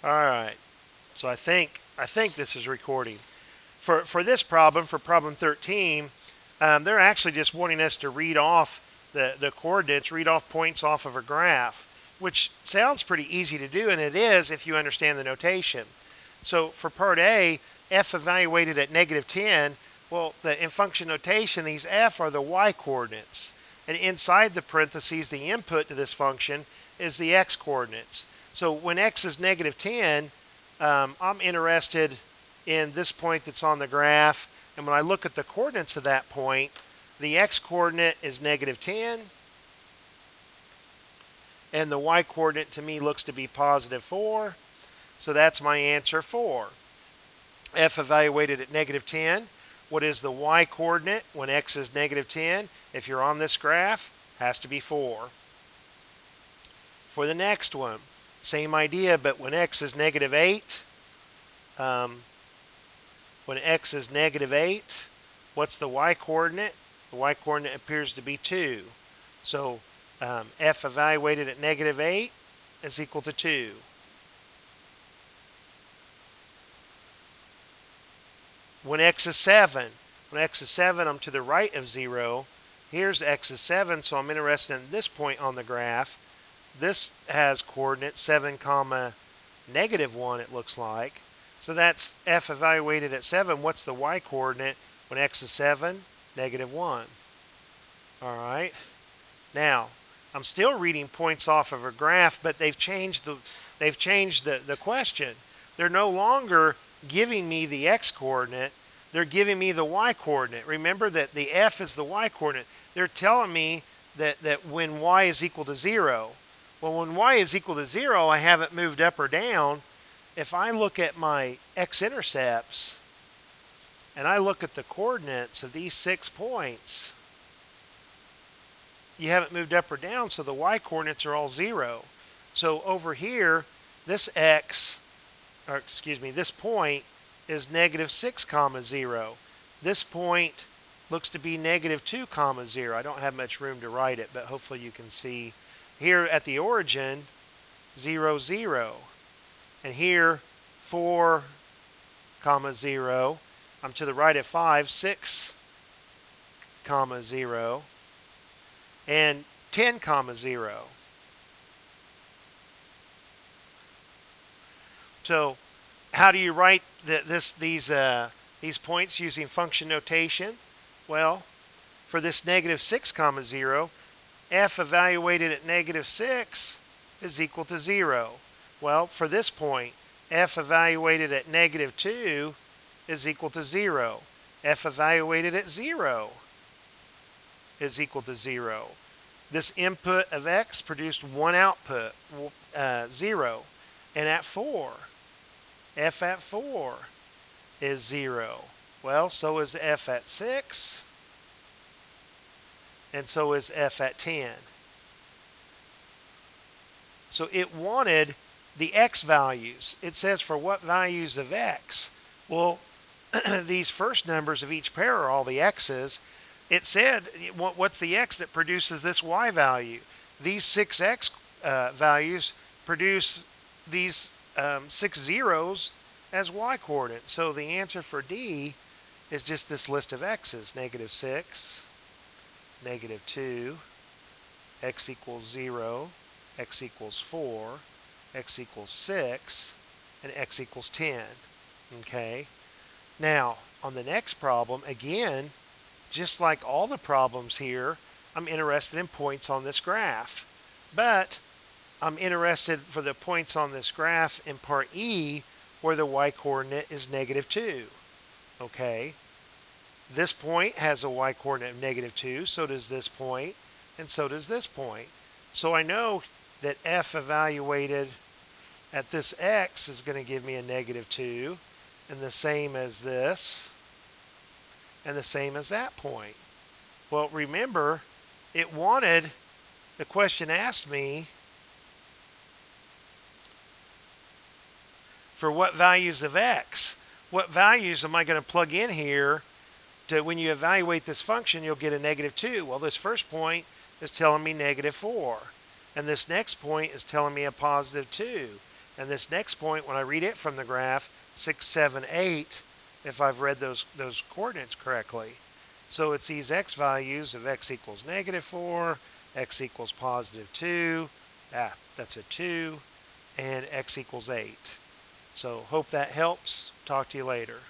All right. So I think this is recording. For this problem, for problem 13, they're actually just wanting us to read off the coordinates, read off points off of a graph, which sounds pretty easy to do, and it is if you understand the notation. So for part A, f evaluated at negative 10, well, in function notation, these f are the y coordinates. And inside the parentheses, the input to this function is the x coordinates. So when x is negative 10, I'm interested in this point that's on the graph. And when I look at the coordinates of that point, the x coordinate is negative 10. And the y coordinate to me looks to be positive 4. So that's my answer 4. F evaluated at negative 10. What is the y coordinate when x is negative 10? If you're on this graph, has to be 4. For the next one, same idea, but when x is negative 8, when x is negative 8, what's the y coordinate? The y coordinate appears to be 2. So f evaluated at negative 8 is equal to 2. When x is 7, I'm to the right of 0. Here's x is 7, so I'm interested in this point on the graph. This has coordinates 7 comma negative 1, it looks like. So that's f evaluated at 7. What's the y coordinate when x is 7? Negative 1. All right. Now, I'm still reading points off of a graph, but they've changed the question. They're no longer giving me the x coordinate. They're giving me the y coordinate. Remember that the f is the y coordinate. They're telling me that when y is equal to 0. Well, when y is equal to 0, I haven't moved up or down. If I look at my x-intercepts and I look at the coordinates of these 6 points, you haven't moved up or down, so the y coordinates are all 0. So over here, this point is negative 6 comma 0. This point looks to be negative 2 comma 0. I don't have much room to write it, but hopefully you can see. Here at the origin, 0, 0. And here, 4 comma 0. I'm to the right of 5, 6 comma 0. And 10 comma 0. So how do you write these points using function notation? Well, for this negative 6 comma 0, f evaluated at negative 6 is equal to 0. Well, for this point, f evaluated at negative 2 is equal to 0. F evaluated at 0 is equal to 0. This input of x produced one output, 0. And at 4, f at 4 is 0. Well, so is f at 6. And so is f at 10. So it wanted the x values. It says for what values of x? Well, these first numbers of each pair are all the x's. It said, what's the x that produces this y value? These 6x values produce these 6 zeros as y coordinates. So the answer for D is just this list of x's. Negative 6, negative 2, x equals 0, x equals 4, x equals 6, and x equals 10. Okay? Now, on the next problem, again, just like all the problems here, I'm interested in points on this graph. But I'm interested for the points on this graph in part E where the y coordinate is negative 2. Okay? This point has a y coordinate of negative 2, so does this point, and so does this point. So I know that f evaluated at this x is going to give me a negative 2, and the same as this, and the same as that point. Well, remember, the question asked me for what values of x. What values am I going to plug in here to, when you evaluate this function, you'll get a negative 2. Well, this first point is telling me negative 4. And this next point is telling me a positive 2. And this next point, when I read it from the graph, 6, 7, 8, if I've read those coordinates correctly. So it's these x values of x equals -4, x equals +2, that's a 2, and x equals 8. So hope that helps. Talk to you later.